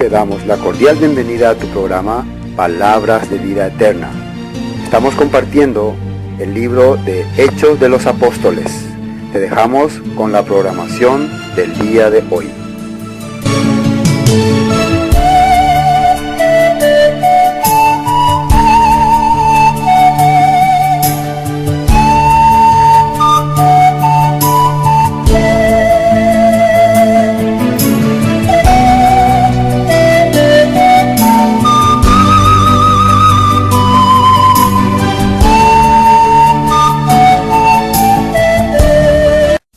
te damos la cordial bienvenida a tu programa Palabras de Vida Eterna. Estamos compartiendo el libro de Hechos de los Apóstoles. Te dejamos con la programación del día de hoy.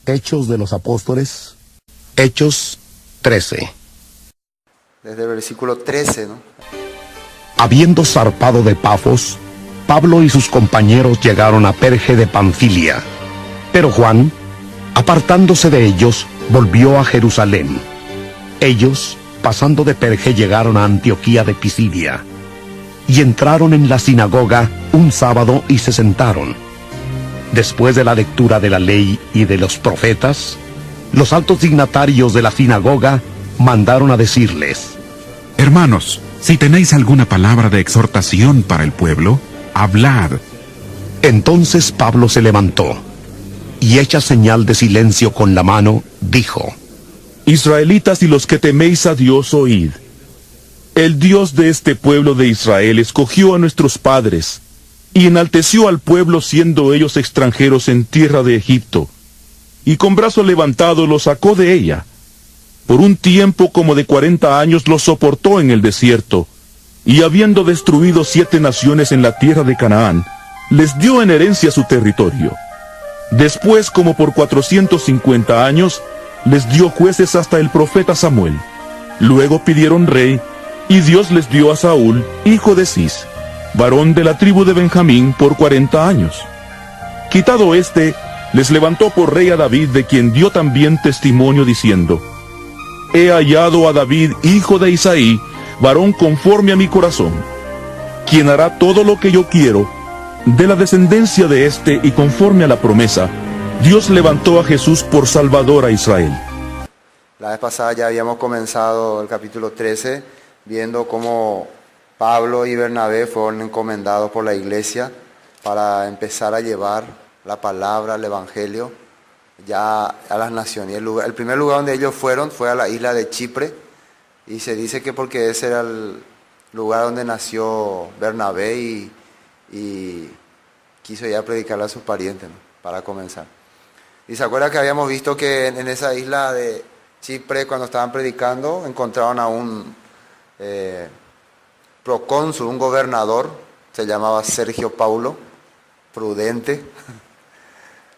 Hechos de los Apóstoles, Hechos 13. Desde el versículo 13, ¿no? Habiendo zarpado de Pafos, Pablo y sus compañeros llegaron a Perge de Panfilia. Pero Juan, apartándose de ellos, volvió a Jerusalén. Ellos, pasando de Perge, llegaron a Antioquía de Pisidia. Y entraron en la sinagoga un sábado y se sentaron. Después de la lectura de la ley y de los profetas, los altos dignatarios de la sinagoga mandaron a decirles: Hermanos, si tenéis alguna palabra de exhortación para el pueblo, hablad. Entonces Pablo se levantó, y hecha señal de silencio con la mano, dijo: Israelitas y los que teméis a Dios, oíd. El Dios de este pueblo de Israel escogió a nuestros padres, y enalteció al pueblo siendo ellos extranjeros en tierra de Egipto, y con brazo levantado los sacó de ella. Por un tiempo como de 40 años los soportó en el desierto, y habiendo destruido 7 naciones en la tierra de Canaán, les dio en herencia su territorio. Después, como por 450 años, les dio jueces hasta el profeta Samuel. Luego pidieron rey, y Dios les dio a Saúl, hijo de Cis, varón de la tribu de Benjamín, por 40 años. Quitado éste, les levantó por rey a David, de quien dio también testimonio diciendo: He hallado a David, hijo de Isaí, varón conforme a mi corazón, quien hará todo lo que yo quiero. De la descendencia de éste y conforme a la promesa, Dios levantó a Jesús por Salvador a Israel. La vez pasada ya habíamos comenzado el capítulo 13, viendo cómo Pablo y Bernabé fueron encomendados por la iglesia para empezar a llevar la palabra, el evangelio, ya a las naciones. El primer lugar donde ellos fueron fue a la isla de Chipre, y se dice que porque ese era el lugar donde nació Bernabé y quiso ya predicarle a sus parientes, ¿no? Para comenzar. Y se acuerda que habíamos visto que en esa isla de Chipre, cuando estaban predicando, encontraron a un procónsul, un gobernador, se llamaba Sergio Paulo, prudente,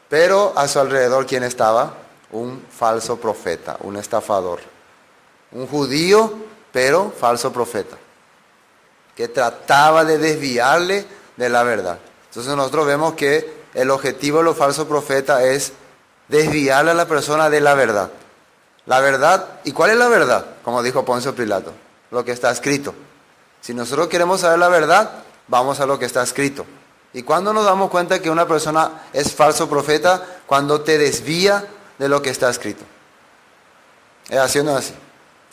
pero a su alrededor, ¿quién estaba? Un falso profeta, un estafador, un judío, pero falso profeta, que trataba de desviarle de la verdad. Entonces nosotros vemos que el objetivo de los falsos profetas es desviarle a la persona de la verdad. La verdad, ¿y cuál es la verdad? Como dijo Poncio Pilato, lo que está escrito. Si nosotros queremos saber la verdad, vamos a lo que está escrito. ¿Y cuándo nos damos cuenta que una persona es falso profeta? Cuando te desvía de lo que está escrito. Es haciendo así.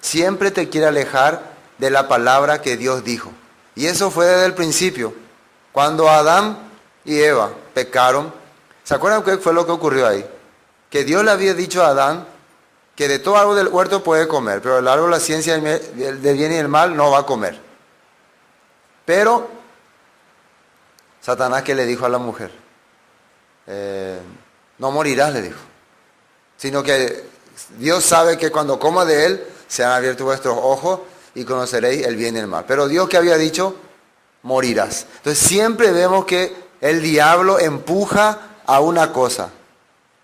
Siempre te quiere alejar de la palabra que Dios dijo. Y eso fue desde el principio. Cuando Adán y Eva pecaron, ¿se acuerdan qué fue lo que ocurrió ahí? Que Dios le había dicho a Adán que de todo árbol del huerto puede comer, pero el árbol de la ciencia del bien y del mal no va a comer. Pero Satanás, ¿qué le dijo a la mujer? No morirás, le dijo. Sino que Dios sabe que cuando coma de él, se han abierto vuestros ojos y conoceréis el bien y el mal. Pero Dios, ¿qué había dicho? Morirás. Entonces siempre vemos que el diablo empuja a una cosa,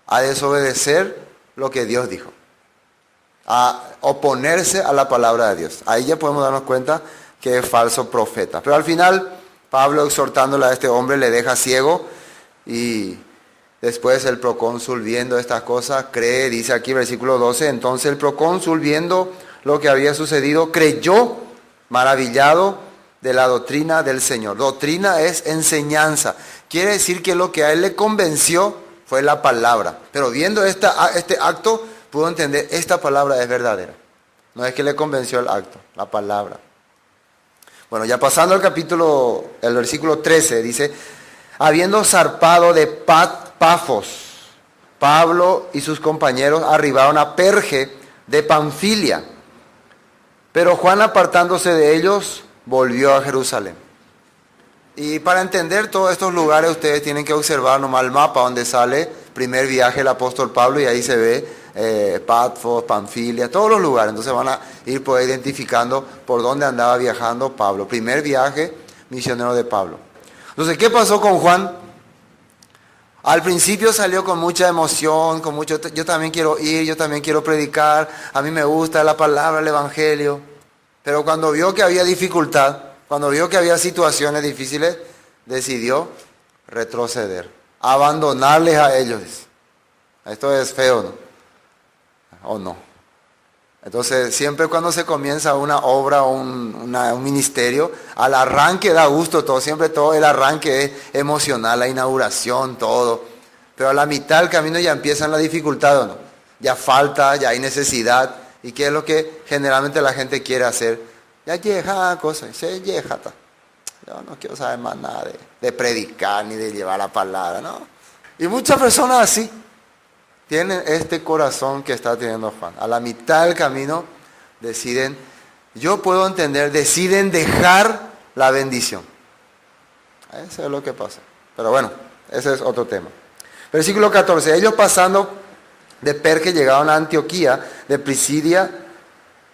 a desobedecer lo que Dios dijo, a oponerse a la palabra de Dios. Ahí ya podemos darnos cuenta que es falso profeta. Pero al final, Pablo, exhortándole a este hombre, le deja ciego, y después el procónsul, viendo estas cosas, cree. Dice aquí versículo 12, entonces el procónsul, viendo lo que había sucedido, creyó, maravillado de la doctrina del Señor. Doctrina es enseñanza. Quiere decir que lo que a él le convenció fue la palabra. Pero viendo este acto, pudo entender, esta palabra es verdadera. No es que le convenció el acto, la palabra. Bueno, ya pasando al capítulo, el versículo 13, dice, habiendo zarpado de Pafos, Pablo y sus compañeros arribaron a Perge de Panfilia, pero Juan, apartándose de ellos, volvió a Jerusalén. Y para entender todos estos lugares ustedes tienen que observar nomás el mapa donde sale primer viaje del apóstol Pablo, y ahí se ve Pafos, Panfilia, todos los lugares. Entonces van a ir pues identificando por dónde andaba viajando Pablo. Primer viaje misionero de Pablo. Entonces, ¿qué pasó con Juan? Al principio salió con mucha emoción, con mucho, yo también quiero ir, yo también quiero predicar, a mí me gusta la palabra, el evangelio. Pero cuando vio que había dificultad, cuando vio que había situaciones difíciles, decidió retroceder, abandonarles a ellos. Esto es feo, ¿no? ¿O no? Entonces, siempre cuando se comienza una obra o un ministerio, al arranque da gusto todo, siempre todo el arranque es emocional, la inauguración, todo. Pero a la mitad del camino ya empiezan las dificultades, ¿o no? Ya falta, ya hay necesidad. ¿Y qué es lo que generalmente la gente quiere hacer? Ya llega cosas, se llega. Yo no quiero saber más nada de predicar ni de llevar la palabra, ¿no? Y muchas personas así tienen este corazón que está teniendo Juan. A la mitad del camino deciden, yo puedo entender, deciden dejar la bendición. Eso es lo que pasa. Pero bueno, ese es otro tema. Versículo 14. Ellos pasando de Perge llegaron a Antioquía de Pisidia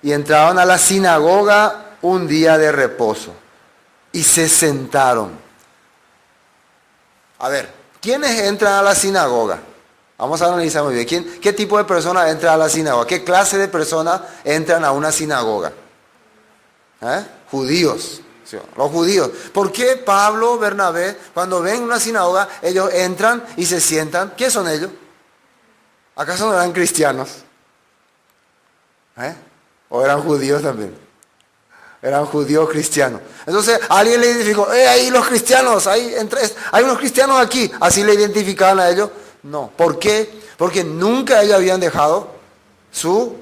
y entraron a la sinagoga un día de reposo y se sentaron. A ver, ¿quiénes entran a la sinagoga? Vamos a analizar muy bien. ¿Qué tipo de personas entran a la sinagoga? ¿Qué clase de personas entran a una sinagoga? Judíos. ¿Sí? Los judíos. ¿Por qué Pablo, Bernabé, cuando ven una sinagoga, ellos entran y se sientan? ¿Qué son ellos? ¿Acaso no eran cristianos? ¿O eran judíos también? Eran judíos cristianos. Entonces alguien le identificó, ahí los cristianos, hay unos cristianos aquí. Así le identificaban a ellos. No. ¿Por qué? Porque nunca ellos habían dejado su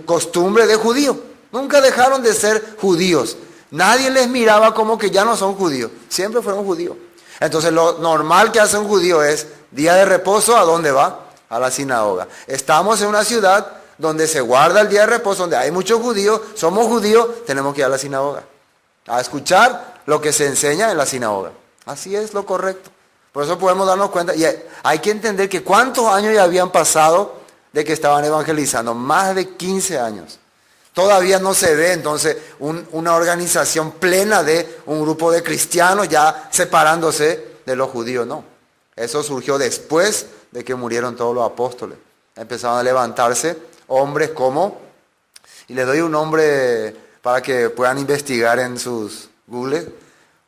costumbre de judío. Nunca dejaron de ser judíos. Nadie les miraba como que ya no son judíos. Siempre fueron judíos. Entonces lo normal que hace un judío es, día de reposo, ¿a dónde va? A la sinagoga. Estamos en una ciudad donde se guarda el día de reposo, donde hay muchos judíos, somos judíos, tenemos que ir a la sinagoga. A escuchar lo que se enseña en la sinagoga. Así es lo correcto. Por eso podemos darnos cuenta, y hay que entender que cuántos años ya habían pasado de que estaban evangelizando, más de 15 años. Todavía no se ve entonces una organización plena de un grupo de cristianos ya separándose de los judíos, no. Eso surgió después de que murieron todos los apóstoles. Empezaron a levantarse hombres como, y les doy un nombre para que puedan investigar en sus Google,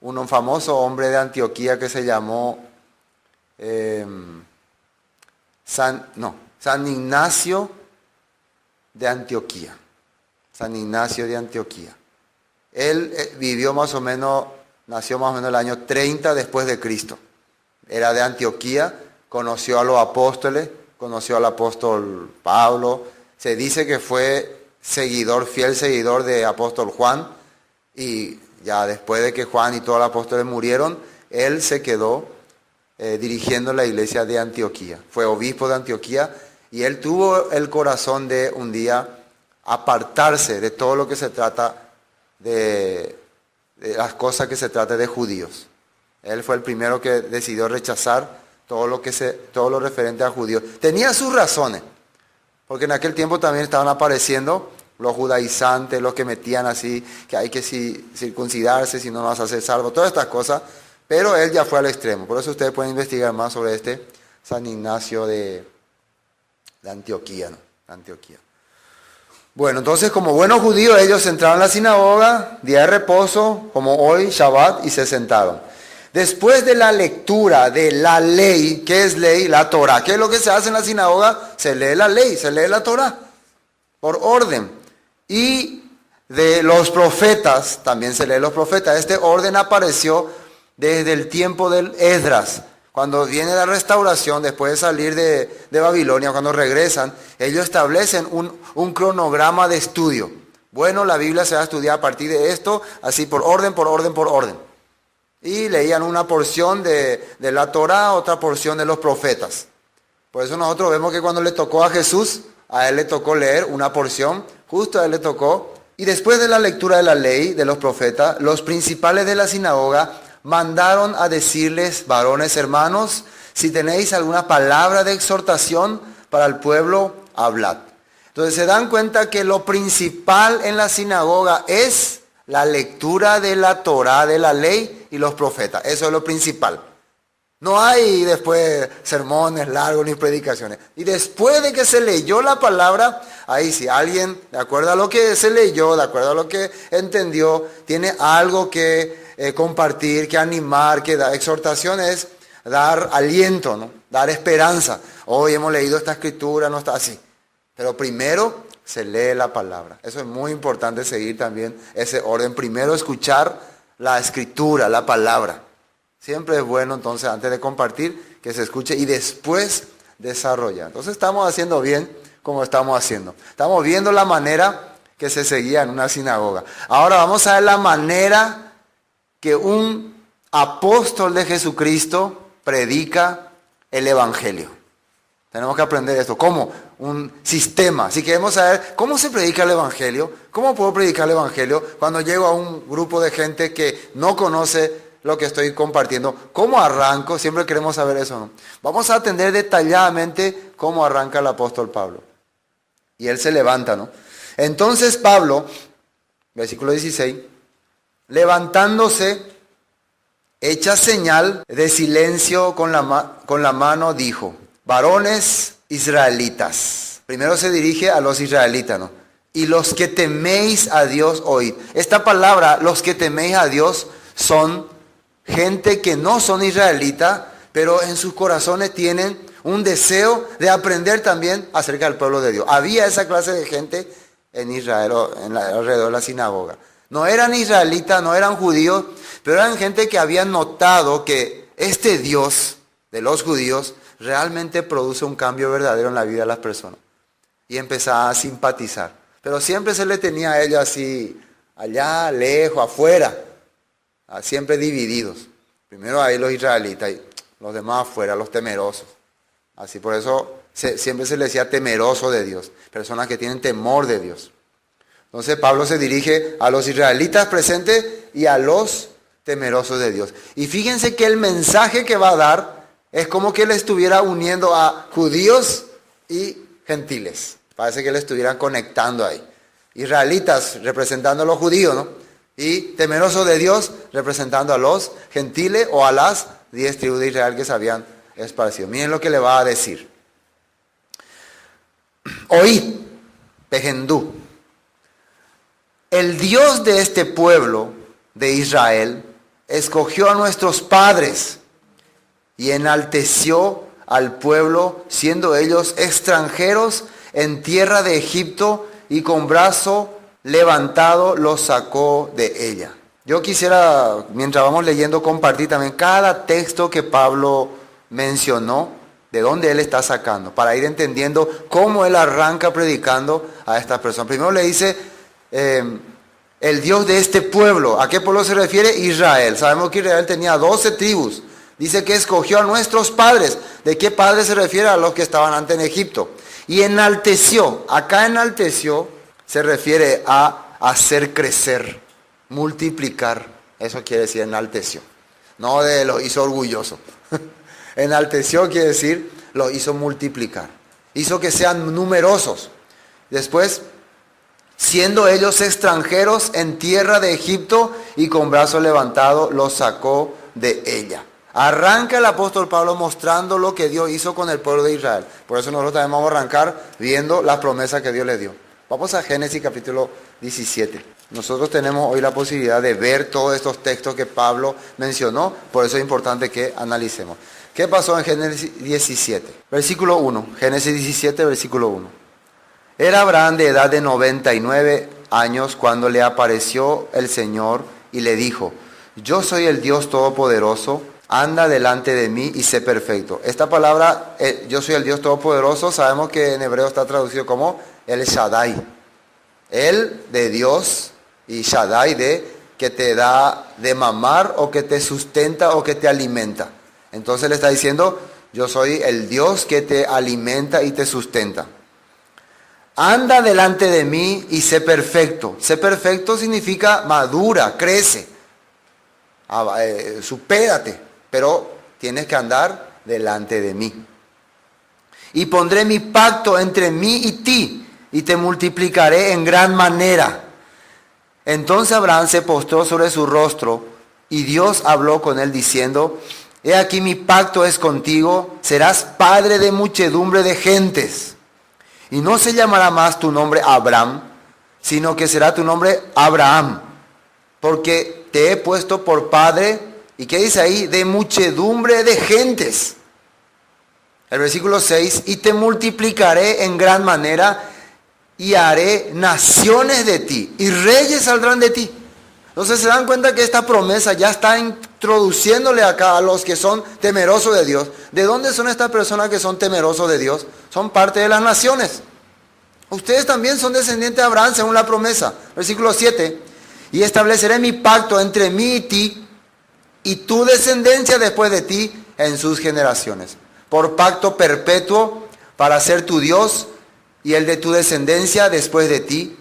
un famoso hombre de Antioquía que se llamó San Ignacio de Antioquía. San Ignacio de Antioquía. Él nació más o menos el año 30 después de Cristo. Era de Antioquía, conoció a los apóstoles, conoció al apóstol Pablo. Se dice que fue fiel seguidor de apóstol Juan, y ya después de que Juan y todos los apóstoles murieron, él se quedó dirigiendo la iglesia de Antioquía. Fue obispo de Antioquía y él tuvo el corazón de un día apartarse de todo lo que se trata de las cosas que se trata de judíos. Él fue el primero que decidió rechazar todo lo referente a judíos. Tenía sus razones, porque en aquel tiempo también estaban apareciendo los judaizantes, los que metían así, que hay que circuncidarse si no vas a ser salvo, todas estas cosas, pero él ya fue al extremo. Por eso ustedes pueden investigar más sobre este San Ignacio de Antioquía, ¿no? Antioquía. Bueno, entonces como buenos judíos ellos entraron a la sinagoga, día de reposo, como hoy, Shabbat, y se sentaron. Después de la lectura de la ley, ¿qué es ley? La Torah. ¿Qué es lo que se hace en la sinagoga? Se lee la ley, se lee la Torah, por orden. Y de los profetas, también se lee los profetas. Este orden apareció desde el tiempo del Esdras, Cuando viene la restauración, después de salir de Babilonia, cuando regresan, ellos establecen un cronograma de estudio. Bueno, la Biblia se va a estudiar a partir de esto, así por orden, por orden, por orden. Y leían una porción de la Torá, otra porción de los profetas. Por eso nosotros vemos que cuando le tocó a Jesús, a él le tocó leer una porción, justo a él le tocó. Y después de la lectura de la ley, de los profetas, los principales de la sinagoga mandaron a decirles: varones hermanos, si tenéis alguna palabra de exhortación para el pueblo, hablad. Entonces se dan cuenta que lo principal en la sinagoga es la lectura de la Torá, de la ley y los profetas. Eso es lo principal. No hay después sermones largos ni predicaciones. Y después de que se leyó la palabra, ahí sí, alguien, de acuerdo a lo que se leyó, de acuerdo a lo que entendió, tiene algo que compartir, que animar, que dar exhortación, es dar aliento, ¿no? Dar esperanza. Hoy hemos leído esta escritura, no está así. Pero primero se lee la palabra. Eso es muy importante, seguir también ese orden. Primero escuchar la escritura, la palabra. Siempre es bueno entonces, antes de compartir, que se escuche y después desarrollar. Entonces estamos haciendo bien como estamos haciendo. Estamos viendo la manera que se seguía en una sinagoga. Ahora vamos a ver la manera que un apóstol de Jesucristo predica el evangelio. Tenemos que aprender esto, como un sistema. Si queremos saber cómo se predica el evangelio, cómo puedo predicar el evangelio cuando llego a un grupo de gente que no conoce lo que estoy compartiendo, ¿cómo arranco? Siempre queremos saber eso, ¿no? Vamos a atender detalladamente cómo arranca el apóstol Pablo. Y él se levanta, ¿no? Entonces Pablo, versículo 16, levantándose, hecha señal de silencio con la mano, dijo: varones israelitas. Primero se dirige a los israelitas, ¿no? Y los que teméis a Dios, oíd. Esta palabra, los que teméis a Dios, son gente que no son israelitas, pero en sus corazones tienen un deseo de aprender también acerca del pueblo de Dios. Había esa clase de gente en Israel, alrededor de la sinagoga. No eran israelitas, no eran judíos, pero eran gente que habían notado que este Dios de los judíos realmente produce un cambio verdadero en la vida de las personas. Y empezaba a simpatizar. Pero siempre se le tenía a ellos así, allá, lejos, afuera. Siempre divididos. Primero ahí los israelitas y los demás afuera, los temerosos. Así, por eso siempre se les decía temeroso de Dios. Personas que tienen temor de Dios. Entonces Pablo se dirige a los israelitas presentes y a los temerosos de Dios. Y fíjense que el mensaje que va a dar es como que él estuviera uniendo a judíos y gentiles. Parece que le estuvieran conectando ahí. Israelitas representando a los judíos, ¿no? Y temerosos de Dios representando a los gentiles o a las 10 tribus de Israel que se habían esparcido. Miren lo que le va a decir. Oíd, Pegendú, el Dios de este pueblo de Israel escogió a nuestros padres y enalteció al pueblo, siendo ellos extranjeros en tierra de Egipto, y con brazo levantado los sacó de ella. Yo quisiera, mientras vamos leyendo, compartir también cada texto que Pablo mencionó, de dónde él está sacando, para ir entendiendo cómo él arranca predicando a estas personas. Primero le dice, el Dios de este pueblo. ¿A qué pueblo se refiere? Israel. Sabemos que Israel tenía 12 tribus. Dice que escogió a nuestros padres. ¿De qué padres se refiere? A los que estaban antes en Egipto. Y enalteció. Acá enalteció se refiere a hacer crecer, multiplicar. Eso quiere decir enalteció. No de lo hizo orgulloso. Enalteció quiere decir lo hizo multiplicar. Hizo que sean numerosos. Después, siendo ellos extranjeros en tierra de Egipto, y con brazo levantado los sacó de ella. Arranca el apóstol Pablo mostrando lo que Dios hizo con el pueblo de Israel. Por eso nosotros también vamos a arrancar viendo las promesas que Dios le dio. Vamos a Génesis capítulo 17. Nosotros tenemos hoy la posibilidad de ver todos estos textos que Pablo mencionó, por eso es importante que analicemos. ¿Qué pasó en Génesis 17? Versículo 1. Génesis 17, versículo 1. Era Abraham de edad de 99 años cuando le apareció el Señor y le dijo: yo soy el Dios Todopoderoso, anda delante de mí y sé perfecto. Esta palabra, yo soy el Dios Todopoderoso, sabemos que en hebreo está traducido como el Shaddai. El de Dios y Shaddai de que te da de mamar o que te sustenta o que te alimenta. Entonces le está diciendo, yo soy el Dios que te alimenta y te sustenta. Anda delante de mí y sé perfecto. Sé perfecto significa madura, crece, supérate, pero tienes que andar delante de mí. Y pondré mi pacto entre mí y ti, y te multiplicaré en gran manera. Entonces Abraham se postró sobre su rostro, y Dios habló con él diciendo, he aquí mi pacto es contigo, serás padre de muchedumbre de gentes. Y no se llamará más tu nombre Abraham, sino que será tu nombre Abraham, porque te he puesto por padre, ¿y qué dice ahí? De muchedumbre de gentes. El versículo 6, y te multiplicaré en gran manera, y haré naciones de ti, y reyes saldrán de ti. Entonces se dan cuenta que esta promesa ya está introduciéndole acá a los que son temerosos de Dios. ¿De dónde son estas personas que son temerosos de Dios? Son parte de las naciones. Ustedes también son descendientes de Abraham según la promesa. Versículo 7. Y estableceré mi pacto entre mí y ti y tu descendencia después de ti en sus generaciones. Por pacto perpetuo para ser tu Dios y el de tu descendencia después de ti.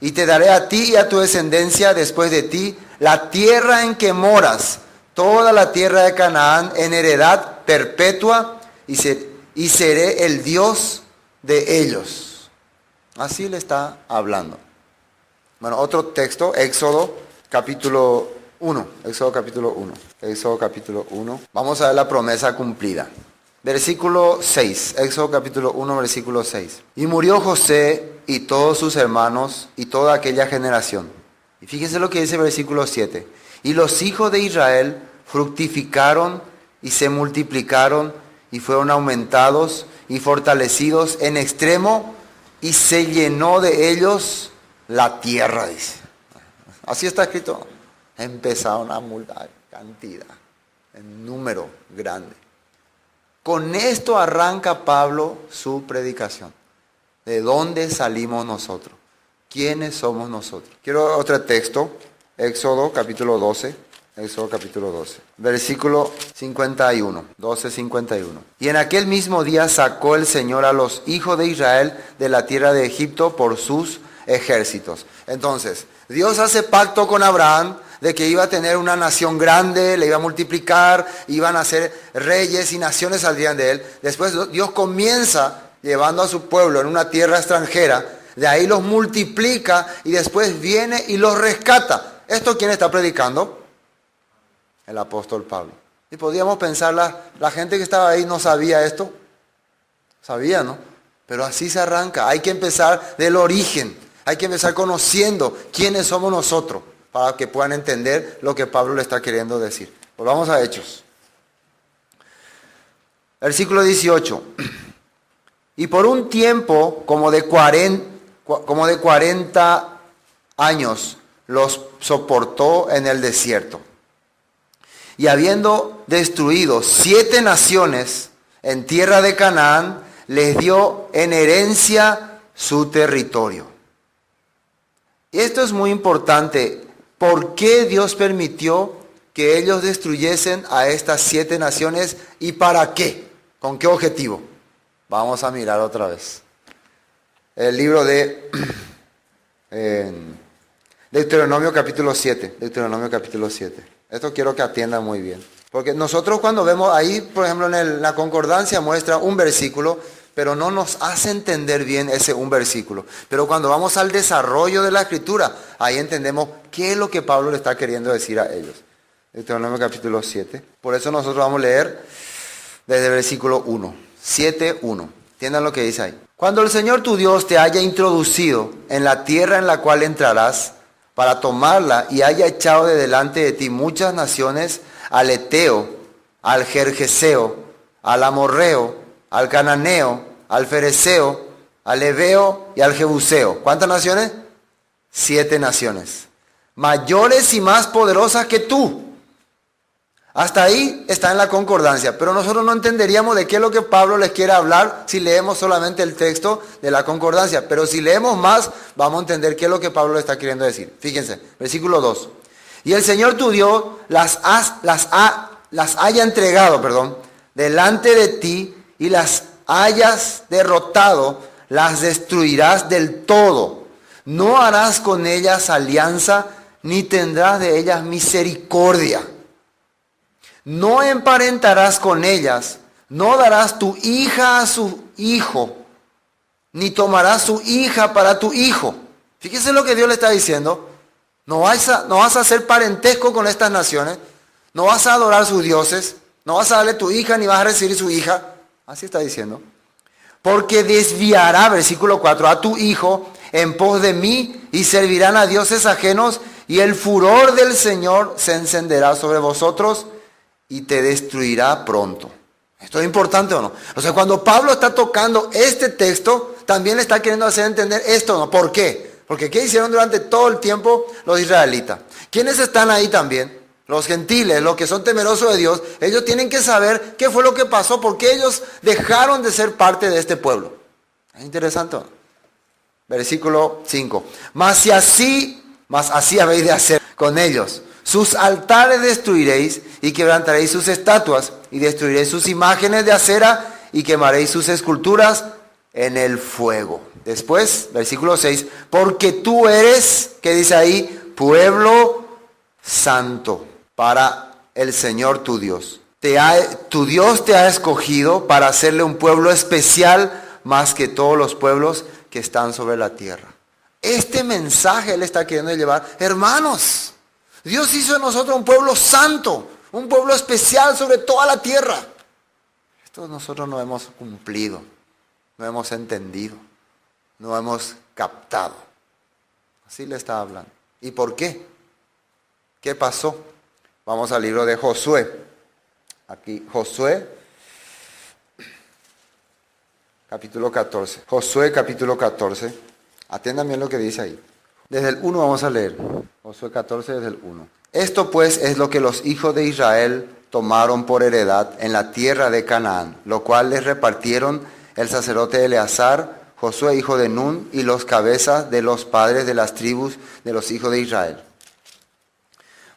Y te daré a ti y a tu descendencia después de ti la tierra en que moras, toda la tierra de Canaán en heredad perpetua, y seré el Dios de ellos. Así le está hablando. Bueno, otro texto, Éxodo capítulo 1. Éxodo capítulo 1. Éxodo capítulo 1. Vamos a ver la promesa cumplida. Versículo 6, Éxodo capítulo 1, versículo 6. Y murió José y todos sus hermanos y toda aquella generación. Y fíjense lo que dice el versículo 7. Y los hijos de Israel fructificaron y se multiplicaron y fueron aumentados y fortalecidos en extremo y se llenó de ellos la tierra, dice. Así está escrito. Empezaron a multar cantidad, en número grande. Con esto arranca Pablo su predicación. ¿De dónde salimos nosotros? ¿Quiénes somos nosotros? Quiero otro texto, Éxodo capítulo 12. Éxodo capítulo 12, versículo 51, 12:51. Y en aquel mismo día sacó el Señor a los hijos de Israel de la tierra de Egipto por sus ejércitos. Entonces, Dios hace pacto con Abraham de que iba a tener una nación grande, le iba a multiplicar, iban a ser reyes y naciones saldrían de él. Después Dios comienza llevando a su pueblo en una tierra extranjera, de ahí los multiplica y después viene y los rescata. ¿Esto quién está predicando? El apóstol Pablo. Y podríamos pensar, la gente que estaba ahí no sabía esto. Sabía, ¿no? Pero así se arranca. Hay que empezar del origen. Hay que empezar conociendo quiénes somos nosotros para que puedan entender lo que Pablo le está queriendo decir. Volvamos a Hechos. Versículo 18. Y por un tiempo como de 40 años los soportó en el desierto. Y habiendo destruido 7 naciones en tierra de Canaán, les dio en herencia su territorio. Y esto es muy importante. ¿Por qué Dios permitió que ellos destruyesen a estas 7 naciones y para qué? ¿Con qué objetivo? Vamos a mirar otra vez. El libro de Deuteronomio capítulo 7. Deuteronomio capítulo 7. Esto quiero que atiendan muy bien. Porque nosotros cuando vemos ahí, por ejemplo, en la concordancia muestra un versículo, pero no nos hace entender bien ese un versículo. Pero cuando vamos al desarrollo de la escritura, ahí entendemos qué es lo que Pablo le está queriendo decir a ellos. Deuteronomio capítulo 7. Por eso nosotros vamos a leer desde el versículo 1. 7:1. Entiendan lo que dice ahí. Cuando el Señor tu Dios te haya introducido en la tierra en la cual entrarás, para tomarla y haya echado de delante de ti muchas naciones, al Eteo, al Gergeseo, al Amorreo, al Cananeo, al Fereceo, al Heveo y al Jebuseo. ¿Cuántas naciones? 7 naciones. Mayores y más poderosas que tú. Hasta ahí está en la concordancia, pero nosotros no entenderíamos de qué es lo que Pablo les quiere hablar si leemos solamente el texto de la concordancia. Pero si leemos más, vamos a entender qué es lo que Pablo le está queriendo decir. Fíjense, versículo 2. Y el Señor tu Dios las haya entregado, delante de ti y las hayas derrotado, las destruirás del todo. No harás con ellas alianza, ni tendrás de ellas misericordia. No emparentarás con ellas, no darás tu hija a su hijo, ni tomarás su hija para tu hijo. Fíjese lo que Dios le está diciendo. No vas a hacer parentesco con estas naciones, no vas a adorar sus dioses, no vas a darle tu hija ni vas a recibir su hija. Así está diciendo. Porque desviará, versículo 4, a tu hijo en pos de mí y servirán a dioses ajenos y el furor del Señor se encenderá sobre vosotros y te destruirá pronto. ¿Esto es importante o no? O sea, cuando Pablo está tocando este texto, también le está queriendo hacer entender esto, ¿no? ¿Por qué? Porque ¿qué hicieron durante todo el tiempo los israelitas? ¿Quiénes están ahí también? Los gentiles, los que son temerosos de Dios. Ellos tienen que saber qué fue lo que pasó, por qué ellos dejaron de ser parte de este pueblo. Es interesante, ¿no? Versículo 5. Mas así habéis de hacer con ellos. Sus altares destruiréis y quebrantaréis sus estatuas y destruiréis sus imágenes de acera y quemaréis sus esculturas en el fuego. Después, versículo 6, porque tú eres, ¿qué dice ahí? Pueblo santo para el Señor tu Dios. Tu Dios te ha escogido para hacerle un pueblo especial más que todos los pueblos que están sobre la tierra. Este mensaje Él está queriendo llevar. Hermanos, Dios hizo de nosotros un pueblo santo, un pueblo especial sobre toda la tierra. Esto nosotros no hemos cumplido, no hemos entendido, no hemos captado. Así le está hablando. ¿Y por qué? ¿Qué pasó? Vamos al libro de Josué. Aquí, Josué, capítulo 14. Josué, capítulo 14. Atiendan bien lo que dice ahí. Desde el 1 vamos a leer. Josué 14 desde el 1. Esto pues es lo que los hijos de Israel tomaron por heredad en la tierra de Canaán, lo cual les repartieron el sacerdote Eleazar, Josué hijo de Nun, y los cabezas de los padres de las tribus de los hijos de Israel.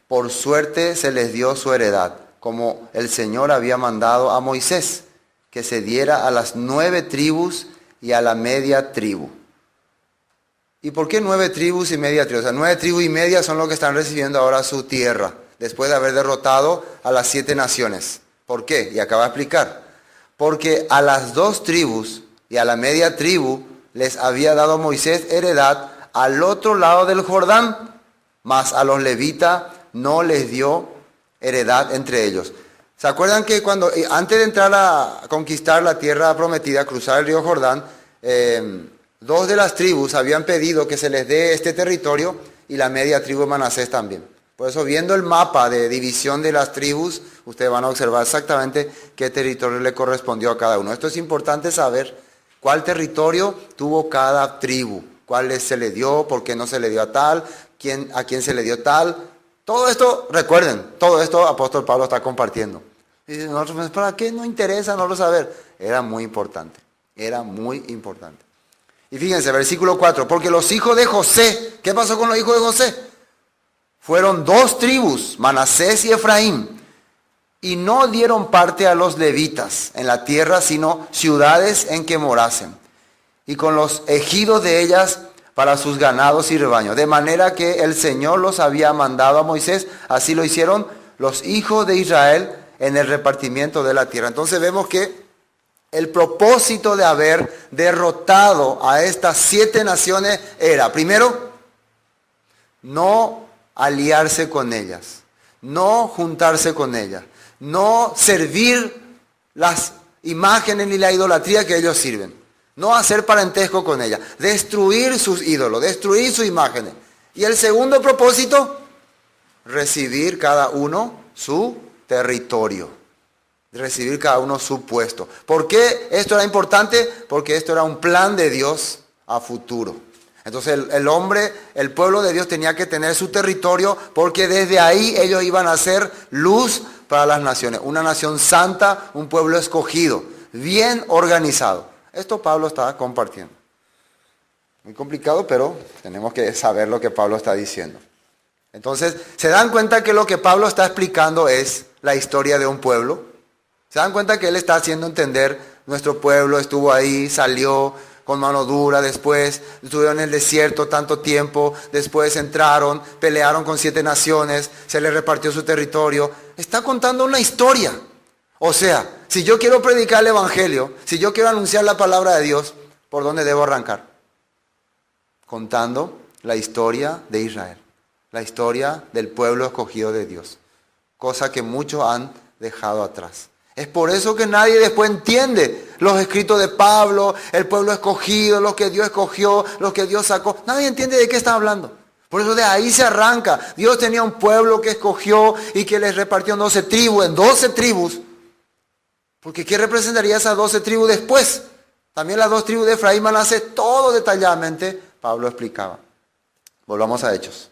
Por suerte se les dio su heredad, como el Señor había mandado a Moisés, que se diera a las 9 tribus y a la media tribu. ¿Y por qué 9 tribus y media tribu? O sea, 9 tribus y media son los que están recibiendo ahora su tierra, después de haber derrotado a las 7 naciones. ¿Por qué? Y acaba de explicar. Porque a las 2 tribus y a la media tribu les había dado Moisés heredad al otro lado del Jordán, mas a los levitas no les dio heredad entre ellos. ¿Se acuerdan que antes de entrar a conquistar la tierra prometida, cruzar el río Jordán, 2 de las tribus habían pedido que se les dé este territorio y la media tribu de Manasés también? Por eso, viendo el mapa de división de las tribus, ustedes van a observar exactamente qué territorio le correspondió a cada uno. Esto es importante saber cuál territorio tuvo cada tribu, cuál se le dio, por qué no se le dio a tal, a quién se le dio tal. Todo esto, recuerden, todo esto apóstol Pablo está compartiendo. Y nosotros, ¿para qué no interesa no lo saber? Era muy importante, era muy importante. Y fíjense, versículo 4, porque los hijos de José, ¿qué pasó con los hijos de José? Fueron 2 tribus, Manasés y Efraín, y no dieron parte a los levitas en la tierra, sino ciudades en que morasen, y con los ejidos de ellas para sus ganados y rebaños. De manera que el Señor los había mandado a Moisés, así lo hicieron los hijos de Israel en el repartimiento de la tierra. Entonces vemos que el propósito de haber derrotado a estas 7 naciones era, primero, no aliarse con ellas, no juntarse con ellas, no servir las imágenes ni la idolatría que ellos sirven, no hacer parentesco con ellas, destruir sus ídolos, destruir sus imágenes. Y el segundo propósito, recibir cada uno su territorio, recibir cada uno su puesto. ¿Por qué esto era importante? Porque esto era un plan de Dios a futuro. Entonces el pueblo de Dios tenía que tener su territorio porque desde ahí ellos iban a ser luz para las naciones. Una nación santa, un pueblo escogido, bien organizado. Esto Pablo está compartiendo. Muy complicado, pero tenemos que saber lo que Pablo está diciendo. Entonces, ¿se dan cuenta que lo que Pablo está explicando es la historia de un pueblo? ¿Se dan cuenta que él está haciendo entender, nuestro pueblo estuvo ahí, salió con mano dura, después estuvieron en el desierto tanto tiempo, después entraron, pelearon con 7 naciones, se les repartió su territorio? Está contando una historia. O sea, si yo quiero predicar el evangelio, si yo quiero anunciar la palabra de Dios, ¿por dónde debo arrancar? Contando la historia de Israel, la historia del pueblo escogido de Dios, cosa que muchos han dejado atrás. Es por eso que nadie después entiende los escritos de Pablo, el pueblo escogido, los que Dios escogió, los que Dios sacó. Nadie entiende de qué está hablando. Por eso de ahí se arranca. Dios tenía un pueblo que escogió y que les repartió en 12 tribus, en 12 tribus. Porque ¿qué representaría esas 12 tribus después? También las 2 tribus de Efraín van a hacer todo detalladamente. Pablo explicaba. Volvamos a Hechos.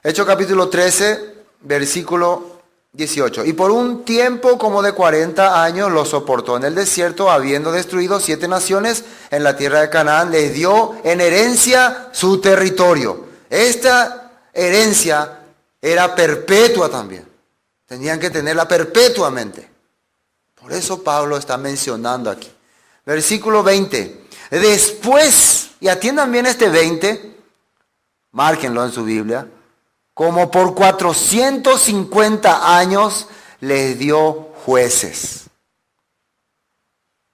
Hechos capítulo 13, versículo 18. Y por un tiempo como de 40 años los soportó en el desierto, habiendo destruido 7 naciones en la tierra de Canaán, les dio en herencia su territorio. Esta herencia era perpetua también. Tenían que tenerla perpetuamente. Por eso Pablo está mencionando aquí. Versículo 20. Después, y atiendan bien este 20, márquenlo en su Biblia, como por 450 años les dio jueces.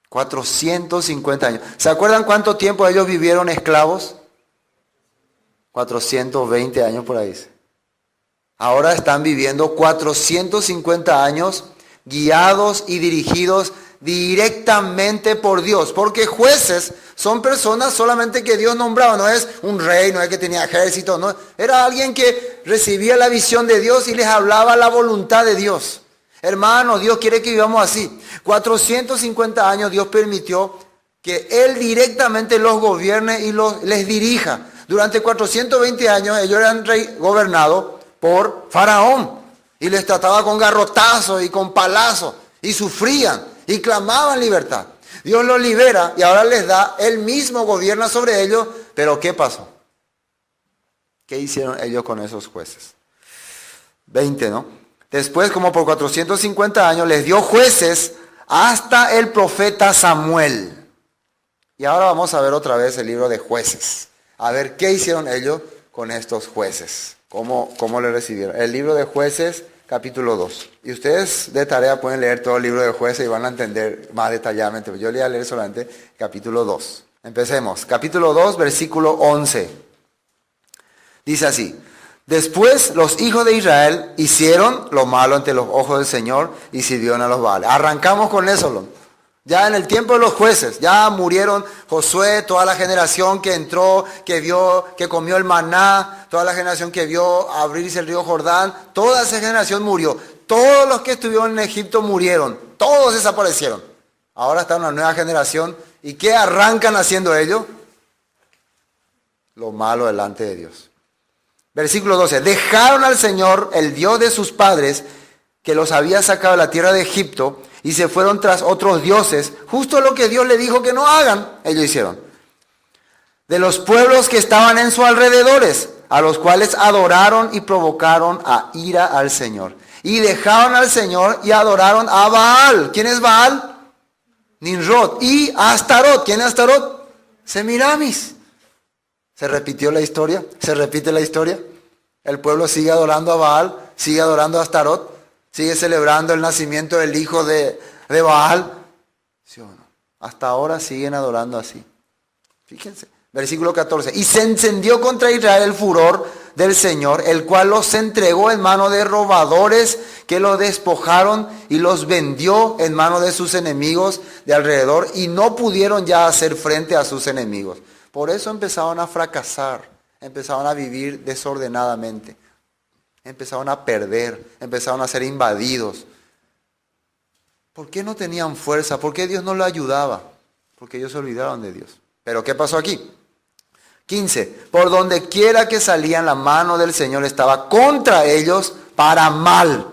450 años. ¿Se acuerdan cuánto tiempo ellos vivieron esclavos? 420 años por ahí. Ahora están viviendo 450 años guiados y dirigidos directamente por Dios. Porque jueces son personas solamente que Dios nombraba. No es un rey, no es que tenía ejército. No. Era alguien que recibía la visión de Dios y les hablaba la voluntad de Dios. Hermanos, Dios quiere que vivamos así. 450 años Dios permitió que Él directamente los gobierne y les dirija. Durante 420 años ellos eran gobernados por Faraón. Y les trataba con garrotazos y con palazos. Y sufrían y clamaban libertad. Dios los libera y ahora les da, Él mismo gobierna sobre ellos. Pero ¿qué pasó? ¿Qué hicieron ellos con esos jueces? 20, ¿no? Después, como por 450 años, les dio jueces hasta el profeta Samuel. Y ahora vamos a ver otra vez el libro de Jueces. A ver qué hicieron ellos con estos jueces. ¿Cómo le recibieron? El libro de Jueces, capítulo 2. Y ustedes de tarea pueden leer todo el libro de Jueces y van a entender más detalladamente. Yo le voy a leer solamente capítulo 2. Empecemos. Capítulo 2, versículo 11. Dice así. Después los hijos de Israel hicieron lo malo ante los ojos del Señor y sirvieron a los Baales. Arrancamos con eso. Ya en el tiempo de los jueces, ya murieron Josué, toda la generación que entró, que vio, que comió el maná, toda la generación que vio abrirse el río Jordán, toda esa generación murió. Todos los que estuvieron en Egipto murieron, todos desaparecieron. Ahora está una nueva generación. ¿Y qué arrancan haciendo ellos? Lo malo delante de Dios. Versículo 12. Dejaron al Señor, el Dios de sus padres, que los había sacado de la tierra de Egipto, y se fueron tras otros dioses, justo lo que Dios le dijo que no hagan, ellos hicieron. De los pueblos que estaban en sus alrededores, a los cuales adoraron y provocaron a ira al Señor. Y dejaron al Señor y adoraron a Baal. ¿Quién es Baal? Nimrod. Y a Astarot. ¿Quién es Astarot? Semiramis. ¿Se repitió la historia? ¿Se repite la historia? El pueblo sigue adorando a Baal, sigue adorando a Astarot, sigue celebrando el nacimiento del hijo de Baal. ¿Sí o no? Hasta ahora siguen adorando así. Fíjense. Versículo 14. Y se encendió contra Israel el furor del Señor, el cual los entregó en mano de robadores que los despojaron y los vendió en mano de sus enemigos de alrededor y no pudieron ya hacer frente a sus enemigos. Por eso empezaron a fracasar, empezaron a vivir desordenadamente, empezaron a perder, empezaron a ser invadidos. ¿Por qué no tenían fuerza? ¿Por qué Dios no los ayudaba? Porque ellos se olvidaron de Dios. Pero ¿qué pasó aquí? 15. Por donde quiera que salían, la mano del Señor estaba contra ellos para mal.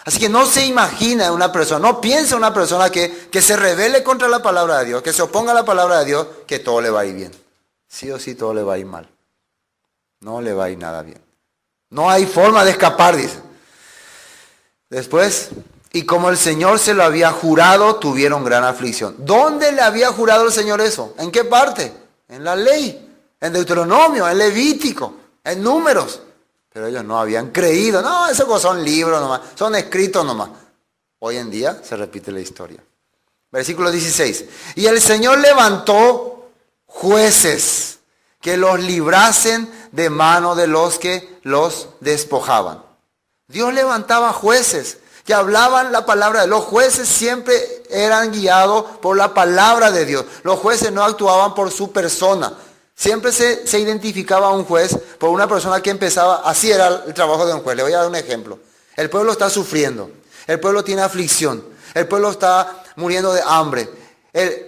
Así que no se imagina una persona, no piensa una persona que se rebele contra la palabra de Dios, que se oponga a la palabra de Dios, que todo le va a ir bien. Sí o sí todo le va a ir mal. No le va a ir nada bien. No hay forma de escapar, dice. Después, y como el Señor se lo había jurado, tuvieron gran aflicción. ¿Dónde le había jurado el Señor eso? ¿En qué parte? En la ley, en Deuteronomio, en Levítico, en Números. Pero ellos no habían creído. No, esos son libros nomás, son escritos nomás. Hoy en día se repite la historia. Versículo 16. Y el Señor levantó jueces que los librasen de mano de los que los despojaban. Dios levantaba jueces que hablaban la palabra de Dios. Los jueces siempre eran guiados por la palabra de Dios. Los jueces no actuaban por su persona. Siempre se identificaba a un juez por una persona que empezaba, así era el trabajo de un juez. Le voy a dar un ejemplo. El pueblo está sufriendo, el pueblo tiene aflicción, el pueblo está muriendo de hambre.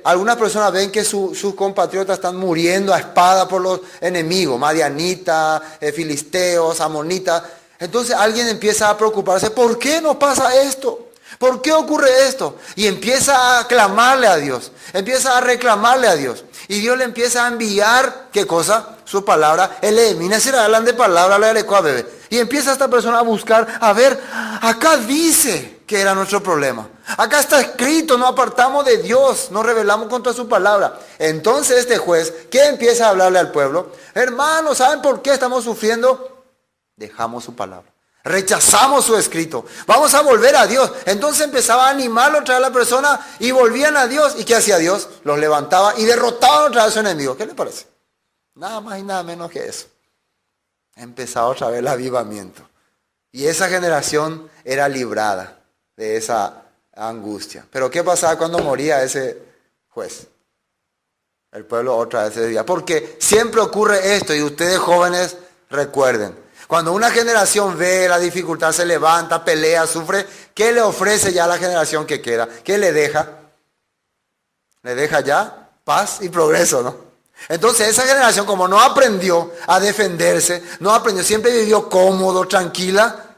Algunas personas ven que sus compatriotas están muriendo a espada por los enemigos, madianitas, filisteos, amonitas. Entonces alguien empieza a preocuparse, ¿por qué nos pasa esto? ¿Por qué ocurre esto? Y empieza a clamarle a Dios, empieza a reclamarle a Dios. Y Dios le empieza a enviar, ¿qué cosa? Su palabra. Él elimina, se le hablan de palabra, le adecuá, bebé. Y empieza esta persona a buscar, a ver, acá dice que era nuestro problema. Acá está escrito, no apartamos de Dios, nos rebelamos contra su palabra. Entonces este juez, ¿qué empieza a hablarle al pueblo? Hermanos, ¿saben por qué estamos sufriendo? Dejamos su palabra. Rechazamos su escrito. Vamos a volver a Dios. Entonces empezaba a animarlo otra vez a la persona y volvían a Dios. ¿Y qué hacía Dios? Los levantaba y derrotaban otra vez a su enemigo. ¿Qué le parece? Nada más y nada menos que eso. Empezaba otra vez el avivamiento. Y esa generación era librada de esa angustia. Pero ¿qué pasaba cuando moría ese juez? El pueblo otra vez se desvía. Porque siempre ocurre esto y ustedes jóvenes recuerden. Cuando una generación ve la dificultad, se levanta, pelea, sufre, ¿qué le ofrece ya a la generación que queda? ¿Qué le deja? Le deja ya paz y progreso, ¿no? Entonces esa generación, como no aprendió a defenderse, no aprendió, siempre vivió cómodo, tranquila.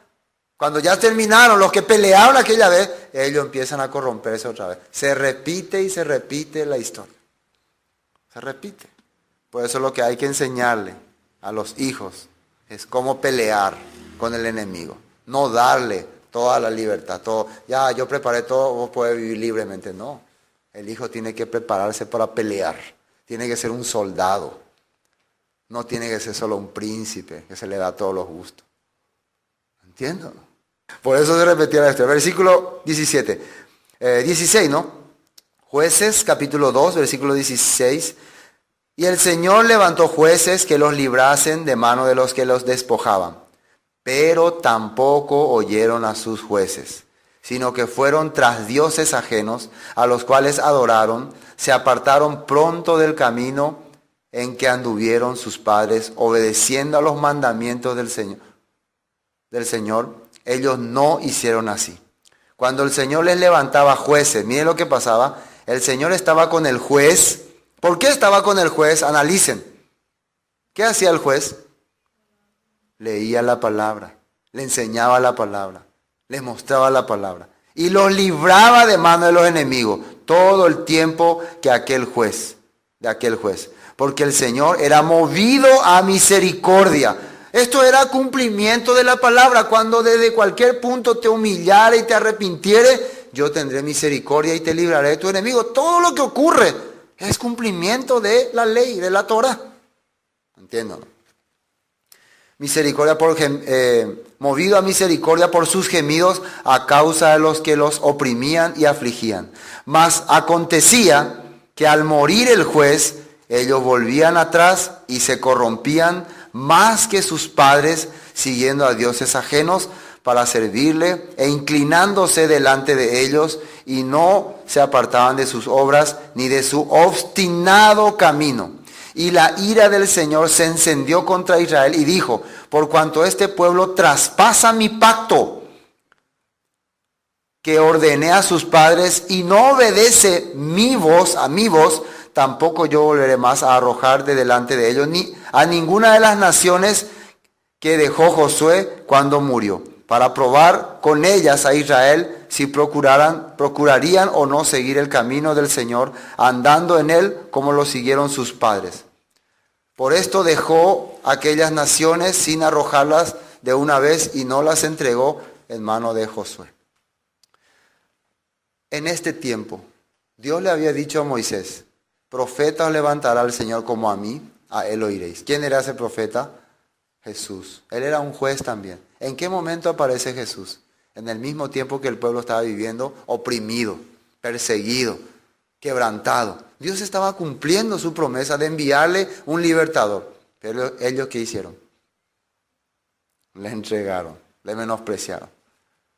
Cuando ya terminaron los que pelearon aquella vez, ellos empiezan a corromperse otra vez. Se repite y se repite la historia. Se repite. Por eso lo que hay que enseñarle a los hijos es cómo pelear con el enemigo. No darle toda la libertad, todo. Ya, yo preparé todo, vos podés vivir libremente. No, el hijo tiene que prepararse para pelear. Tiene que ser un soldado. No tiene que ser solo un príncipe que se le da todos los gustos. ¿Entiendes? Por eso se repetía esto. Versículo 16, ¿no? Jueces, capítulo 2, versículo 16. Y el Señor levantó jueces que los librasen de mano de los que los despojaban. Pero tampoco oyeron a sus jueces, sino que fueron tras dioses ajenos, a los cuales adoraron, se apartaron pronto del camino en que anduvieron sus padres, obedeciendo a los mandamientos del Señor. Ellos no hicieron así. Cuando el Señor les levantaba jueces, miren lo que pasaba, el Señor estaba con el juez. ¿Por qué estaba con el juez? Analicen. ¿Qué hacía el juez? Leía la palabra, le enseñaba la palabra, les mostraba la palabra y los libraba de mano de los enemigos todo el tiempo que de aquel juez. Porque el Señor era movido a misericordia. Esto era cumplimiento de la palabra. Cuando desde cualquier punto te humillare y te arrepintiere, yo tendré misericordia y te libraré de tu enemigo. Todo lo que ocurre es cumplimiento de la ley, de la Torah. Entiendo, ¿no? Misericordia movido a misericordia por sus gemidos a causa de los que los oprimían y afligían. Mas acontecía que al morir el juez, ellos volvían atrás y se corrompían más que sus padres, siguiendo a dioses ajenos para servirle e inclinándose delante de ellos, y no se apartaban de sus obras ni de su obstinado camino. Y la ira del Señor se encendió contra Israel y dijo: por cuanto este pueblo traspasa mi pacto que ordené a sus padres y no obedece a mi voz, tampoco yo volveré más a arrojar de delante de ellos ni a ninguna de las naciones que dejó Josué cuando murió, para probar con ellas a Israel si procurarían o no seguir el camino del Señor, andando en él como lo siguieron sus padres. Por esto dejó aquellas naciones sin arrojarlas de una vez y no las entregó en mano de Josué. En este tiempo, Dios le había dicho a Moisés: profeta os levantará el Señor como a mí, a él oiréis. ¿Quién era ese profeta? Jesús. Él era un juez también. ¿En qué momento aparece Jesús? En el mismo tiempo que el pueblo estaba viviendo oprimido, perseguido, quebrantado. Dios estaba cumpliendo su promesa de enviarle un libertador. Pero ellos, ¿qué hicieron? Le entregaron, le menospreciaron.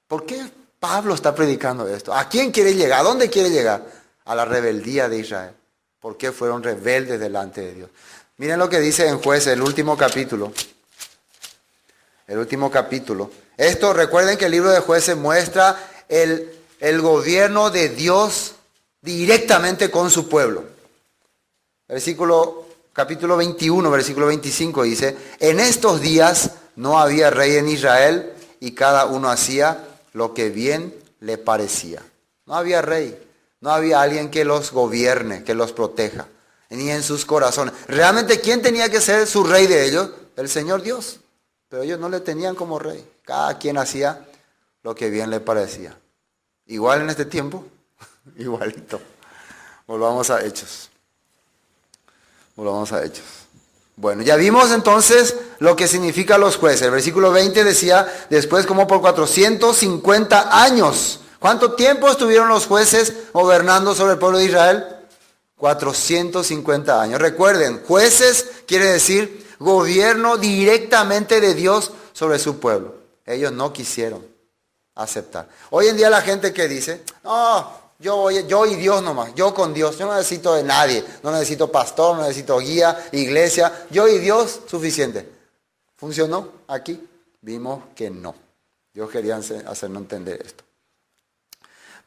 ¿Por qué Pablo está predicando esto? ¿A quién quiere llegar? ¿A dónde quiere llegar? A la rebeldía de Israel. ¿Por qué fueron rebeldes delante de Dios? Miren lo que dice en Jueces, el último capítulo. El último capítulo. Esto, recuerden que el libro de Jueces muestra el gobierno de Dios directamente con su pueblo. Capítulo 21, versículo 25 dice: en estos días no había rey en Israel y cada uno hacía lo que bien le parecía. No había rey, no había alguien que los gobierne, que los proteja, ni en sus corazones. Realmente, ¿quién tenía que ser su rey de ellos? El Señor Dios. Pero ellos no le tenían como rey. Cada quien hacía lo que bien le parecía. Igual en este tiempo, igualito. Volvamos a Hechos. Bueno, ya vimos entonces lo que significan los jueces. El versículo 20 decía: después, como por 450 años. ¿Cuánto tiempo estuvieron los jueces gobernando sobre el pueblo de Israel? 450 años. Recuerden, jueces quiere decir gobierno directamente de Dios sobre su pueblo. Ellos no quisieron aceptar. Hoy en día la gente que dice: no, yo y Dios nomás, yo con Dios, yo no necesito de nadie, no necesito pastor, no necesito guía, iglesia, yo y Dios suficiente. ¿Funcionó aquí? Vimos que no. Dios quería hacernos entender esto.